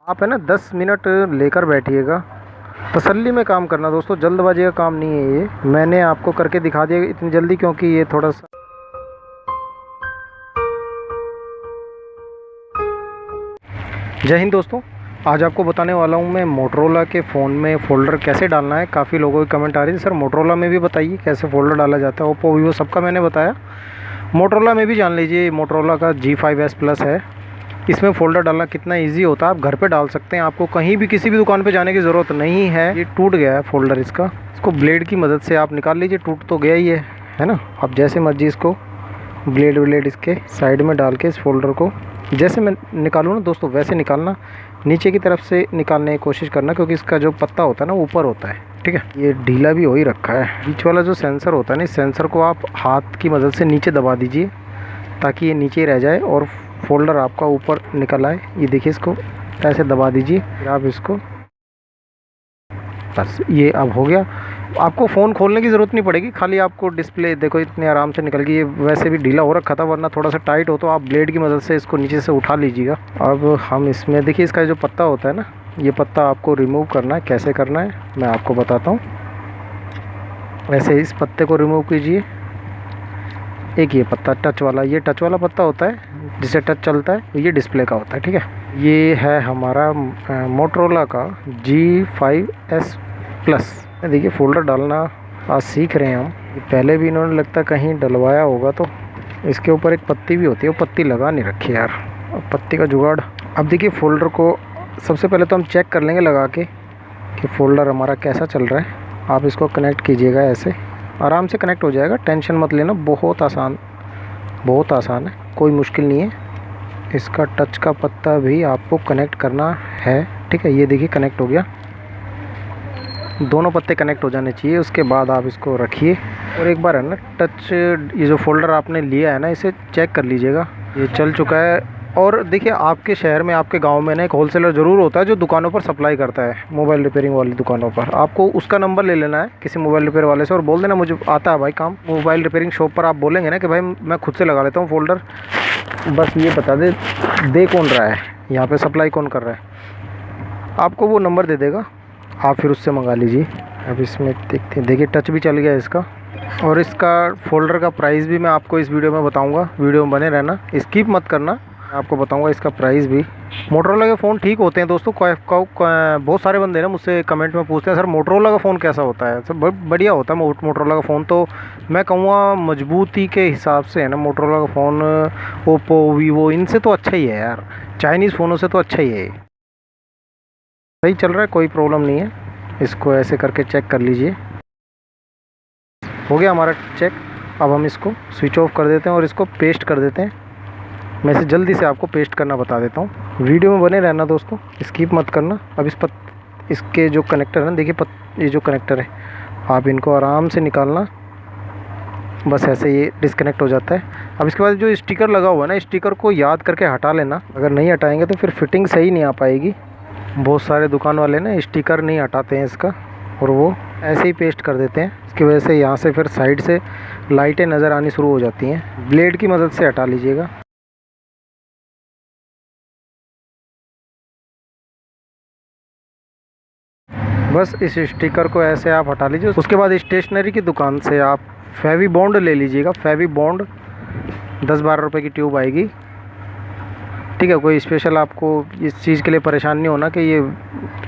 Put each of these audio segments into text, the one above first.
आप है ना 10 मिनट लेकर बैठिएगा, तसल्ली में काम करना दोस्तों, जल्दबाजी का काम नहीं है ये। मैंने आपको करके दिखा दिया इतनी जल्दी क्योंकि ये थोड़ा सा। जय हिंद दोस्तों, आज आपको बताने वाला हूँ मैं मोटरोला के फ़ोन में फ़ोल्डर कैसे डालना है। काफ़ी लोगों की कमेंट आ रही थी सर मोटरोला में भी बताइए कैसे फ़ोल्डर डाला जाता है। ओप्पो वीवो सबका मैंने बताया, मोटरोला में भी जान लीजिए। मोटरोला का G5s प्लस है, इसमें फ़ोल्डर डालना कितना इजी होता है। आप घर पे डाल सकते हैं, आपको कहीं भी किसी भी दुकान पे जाने की ज़रूरत नहीं है। ये टूट गया है फ़ोल्डर इसको ब्लेड की मदद से आप निकाल लीजिए। टूट तो गया ही है ना। आप जैसे मर्जी इसको ब्लेड इसके साइड में डाल के इस फोल्डर को जैसे मैं निकालूँ ना दोस्तों वैसे निकालना। नीचे की तरफ से निकालने की कोशिश करना क्योंकि इसका जो पत्ता होता है ना ऊपर होता है, ठीक है। ये ढीला भी हो ही रखा है। बीच वाला जो सेंसर होता है ना, इस सेंसर को आप हाथ की मदद से नीचे दबा दीजिए ताकि ये नीचे ही रह जाए और फोल्डर आपका ऊपर निकल आए। ये देखिए, इसको ऐसे दबा दीजिए, फिर आप इसको, बस ये अब हो गया। आपको फ़ोन खोलने की ज़रूरत नहीं पड़ेगी, खाली आपको डिस्प्ले देखो इतने आराम से निकल गई। ये वैसे भी ढीला हो रखा था, वरना थोड़ा सा टाइट हो तो आप ब्लेड की मदद से इसको नीचे से उठा लीजिएगा। अब हम इसमें देखिए, इसका जो पत्ता होता है ना, ये पत्ता आपको रिमूव करना है। कैसे करना है मैं आपको बताता हूँ। ऐसे इस पत्ते को रिमूव कीजिए। एक ये पत्ता टच वाला, ये टच वाला पत्ता होता है जिसे टच चलता है, ये डिस्प्ले का होता है, ठीक है। ये है हमारा मोटरोला का G5s प्लस। देखिए फ़ोल्डर डालना आज सीख रहे हैं हम। पहले भी इन्होंने लगता कहीं डलवाया होगा। तो इसके ऊपर एक पत्ती भी होती है, वो पत्ती लगा नहीं रखी यार, पत्ती का जुगाड़। अब देखिए फ़ोल्डर को सबसे पहले तो हम चेक कर लेंगे लगा के कि फ़ोल्डर हमारा कैसा चल रहा है। आप इसको कनेक्ट कीजिएगा, ऐसे आराम से कनेक्ट हो जाएगा, टेंशन मत लेना। बहुत आसान है, कोई मुश्किल नहीं है। इसका टच का पत्ता भी आपको कनेक्ट करना है, ठीक है। ये देखिए कनेक्ट हो गया, दोनों पत्ते कनेक्ट हो जाने चाहिए। उसके बाद आप इसको रखिए और एक बार है ना टच, ये जो फ़ोल्डर आपने लिया है ना, इसे चेक कर लीजिएगा। ये चल चुका है। और देखिए आपके शहर में, आपके गांव में ना एक होलसेलर ज़रूर होता है जो दुकानों पर सप्लाई करता है, मोबाइल रिपेयरिंग वाली दुकानों पर। आपको उसका नंबर ले लेना है किसी मोबाइल रिपेयर वाले से और बोल देना मुझे आता है भाई काम। मोबाइल रिपेयरिंग शॉप पर आप बोलेंगे ना कि भाई मैं खुद से लगा लेता हूँ फ़ोल्डर, बस ये बता दे कौन रहा है यहाँ पर, सप्लाई कौन कर रहा है, आपको वो नंबर दे देगा। आप फिर उससे मंगा लीजिए। अब इसमें देखते हैं, देखिए टच भी चल गया इसका। और इसका फ़ोल्डर का प्राइस भी मैं आपको इस वीडियो में बताऊंगा, वीडियो में बने रहना, स्किप मत करना। मैं आपको बताऊंगा इसका प्राइस भी। मोटरोला के फ़ोन ठीक होते हैं दोस्तों। बहुत सारे बंदे ना मुझसे कमेंट में पूछते हैं सर मोटरोला का फ़ोन कैसा होता है। सर बढ़िया होता है मोटरोला का फ़ोन। तो मैं कहूँगा मजबूती के हिसाब से है ना मोटरोला का फ़ोन, ओप्पो वीवो इनसे तो अच्छा ही है यार, चाइनीज़ फ़ोनों से तो अच्छा ही है। सही चल रहा है, कोई प्रॉब्लम नहीं है। इसको ऐसे करके चेक कर लीजिए। हो गया हमारा चेक। अब हम इसको स्विच ऑफ कर देते हैं और इसको पेस्ट कर देते हैं। मैं इसे जल्दी से आपको पेस्ट करना बता देता हूँ, वीडियो में बने रहना दोस्तों, स्किप मत करना। अब इसके जो कनेक्टर है ना, देखिए ये जो कनेक्टर है, आप इनको आराम से निकालना, बस ऐसे ये डिस्कनेक्ट हो जाता है। अब इसके बाद जो स्टिकर लगा हुआ है ना, स्टिकर को याद करके हटा लेना। अगर नहीं हटाएंगे तो फिर फिटिंग सही नहीं आ पाएगी। बहुत सारे दुकान वाले ना स्टिकर नहीं हटाते हैं इसका और वो ऐसे ही पेस्ट कर देते हैं। इसकी वजह से यहाँ से फिर साइड से लाइटें नज़र आनी शुरू हो जाती हैं। ब्लेड की मदद से हटा लीजिएगा। बस इस स्टिकर को ऐसे आप हटा लीजिए। उसके बाद स्टेशनरी की दुकान से आप फेवी बॉन्ड ले लीजिएगा। फेवी बॉन्ड 10-12 रुपये की ट्यूब आएगी, ठीक है। कोई स्पेशल आपको इस चीज़ के लिए परेशान नहीं होना कि ये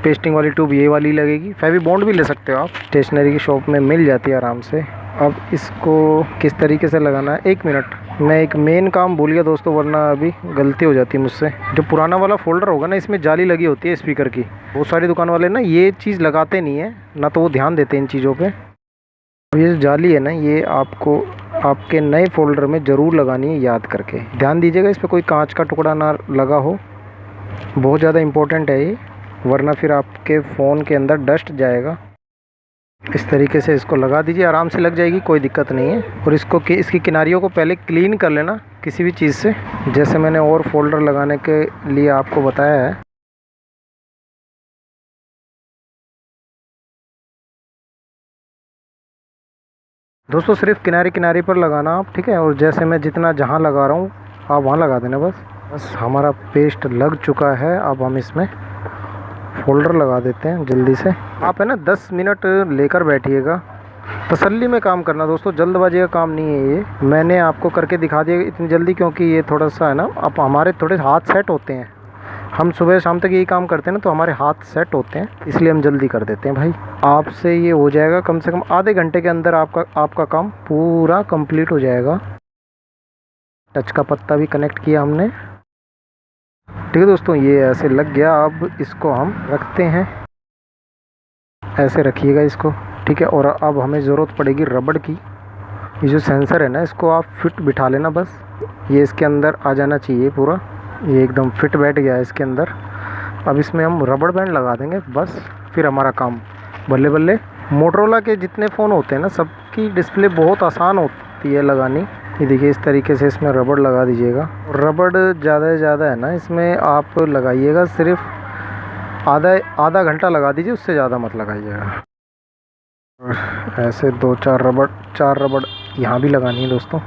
पेस्टिंग वाली ट्यूब ये वाली लगेगी। फेवी बॉन्ड भी ले सकते हो आप, स्टेशनरी की शॉप में मिल जाती है आराम से। अब इसको किस तरीके से लगाना है, 1 मिनट, मैं एक मेन काम भूल गया दोस्तों, वरना अभी गलती हो जाती है मुझसे। जो पुराना वाला फ़ोल्डर होगा ना, इसमें जाली लगी होती है स्पीकर की। बहुत सारी दुकान वाले ना ये चीज़ लगाते नहीं है ना, तो वो ध्यान देते हैं इन चीज़ों पर। ये जो जाली है ना, ये आपको आपके नए फ़ोल्डर में ज़रूर लगानी है, याद करके ध्यान दीजिएगा इस पर कोई कांच का टुकड़ा ना लगा हो। बहुत ज़्यादा इम्पोर्टेंट है ये, वरना फिर आपके फ़ोन के अंदर डस्ट जाएगा। इस तरीके से इसको लगा दीजिए, आराम से लग जाएगी, कोई दिक्कत नहीं है। और इसकी किनारियों को पहले क्लीन कर लेना किसी भी चीज़ से, जैसे मैंने और फ़ोल्डर लगाने के लिए आपको बताया है। दोस्तों सिर्फ किनारे किनारे पर लगाना आप, ठीक है। और जैसे मैं जहाँ लगा रहा हूँ आप वहाँ लगा देना बस। बस हमारा पेस्ट लग चुका है। अब हम इसमें फोल्डर लगा देते हैं जल्दी से। आप है ना 10 मिनट लेकर बैठिएगा, तसल्ली में काम करना दोस्तों, जल्दबाजी का काम नहीं है ये। मैंने आपको करके दिखा दिया इतनी जल्दी क्योंकि ये थोड़ा सा है ना, अब हमारे थोड़े हाथ सेट होते हैं, हम सुबह शाम तक यही काम करते हैं ना, तो हमारे हाथ सेट होते हैं, इसलिए हम जल्दी कर देते हैं भाई। आपसे ये हो जाएगा कम से कम आधे घंटे के अंदर, आपका काम पूरा कंप्लीट हो जाएगा। टच का पत्ता भी कनेक्ट किया हमने। ठीक है दोस्तों, ये ऐसे लग गया। अब इसको हम रखते हैं, ऐसे रखिएगा इसको, ठीक है। और अब हमें ज़रूरत पड़ेगी रबड़ की। ये जो सेंसर है ना, इसको आप फिट बिठा लेना बस, ये इसके अंदर आ जाना चाहिए पूरा, ये एकदम फिट बैठ गया है इसके अंदर। अब इसमें हम रबड़ बैंड लगा देंगे बस, फिर हमारा काम बल्ले बल्ले। मोटरोला के जितने फ़ोन होते हैं ना, सबकी डिस्प्ले बहुत आसान होती है लगानी। ये देखिए इस तरीके से इसमें रबड़ लगा दीजिएगा। रबड़ ज़्यादा से ज़्यादा है ना इसमें आप लगाइएगा, सिर्फ आधा घंटा लगा दीजिए, उससे ज़्यादा मत लगाइएगा। ऐसे 4 रबड़ यहाँ भी लगानी है दोस्तों।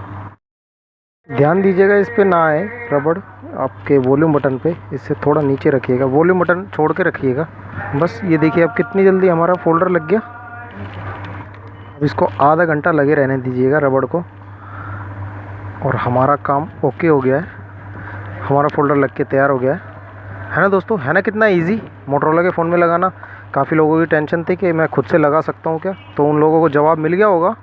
ध्यान दीजिएगा इस पे ना आए रबड़ आपके वॉल्यूम बटन पे, इससे थोड़ा नीचे रखिएगा, वॉल्यूम बटन छोड़ के रखिएगा बस। ये देखिए अब कितनी जल्दी हमारा फोल्डर लग गया। अब इसको आधा घंटा लगे रहने दीजिएगा रबड़ को, और हमारा काम ओके हो गया है। हमारा फोल्डर लग के तैयार हो गया है ना दोस्तों। है ना कितना ईजी मोटरोला के फ़ोन में लगाना। काफ़ी लोगों की टेंशन थी कि मैं खुद से लगा सकता हूँ क्या, तो उन लोगों को जवाब मिल गया होगा।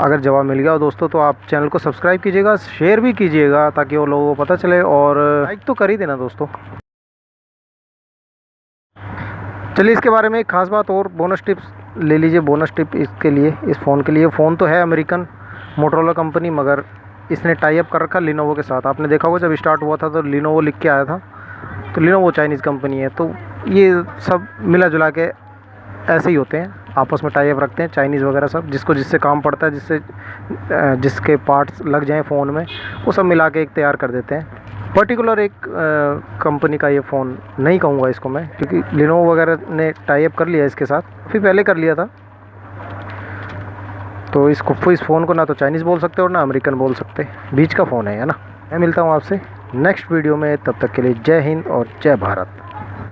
अगर जवाब मिल गया हो दोस्तों, तो आप चैनल को सब्सक्राइब कीजिएगा, शेयर भी कीजिएगा ताकि वो लोगों को पता चले, और लाइक तो कर ही देना दोस्तों। चलिए इसके बारे में एक ख़ास बात और बोनस टिप्स ले लीजिए। बोनस टिप इसके लिए, इस फ़ोन के लिए, फ़ोन तो है अमेरिकन मोटरोला कंपनी, मगर इसने टाई अप कर रखा लिनोवो के साथ। आपने देखा होगा जब स्टार्ट हुआ था तो लिनोवो लिख के आया था, तो लिनोवो चाइनीज़ कंपनी है, तो ये सब मिला जुला के ऐसे ही होते हैं, आपस में टाई अप रखते हैं चाइनीज़ वगैरह सब, जिसको जिससे काम पड़ता है, जिसके पार्ट्स लग जाएं फ़ोन में, वो सब मिला के एक तैयार कर देते हैं। पर्टिकुलर एक कंपनी का ये फ़ोन नहीं कहूँगा इसको मैं, क्योंकि लिनोवो वगैरह ने टाई अप कर लिया इसके साथ, फिर पहले कर लिया था, तो इस फ़ोन को ना तो चाइनीज़ बोल सकते और ना अमेरिकन बोल सकते, बीच का फ़ोन है ना। मैं मिलता हूँ आपसे नेक्स्ट वीडियो में, तब तक के लिए जय हिंद और जय भारत।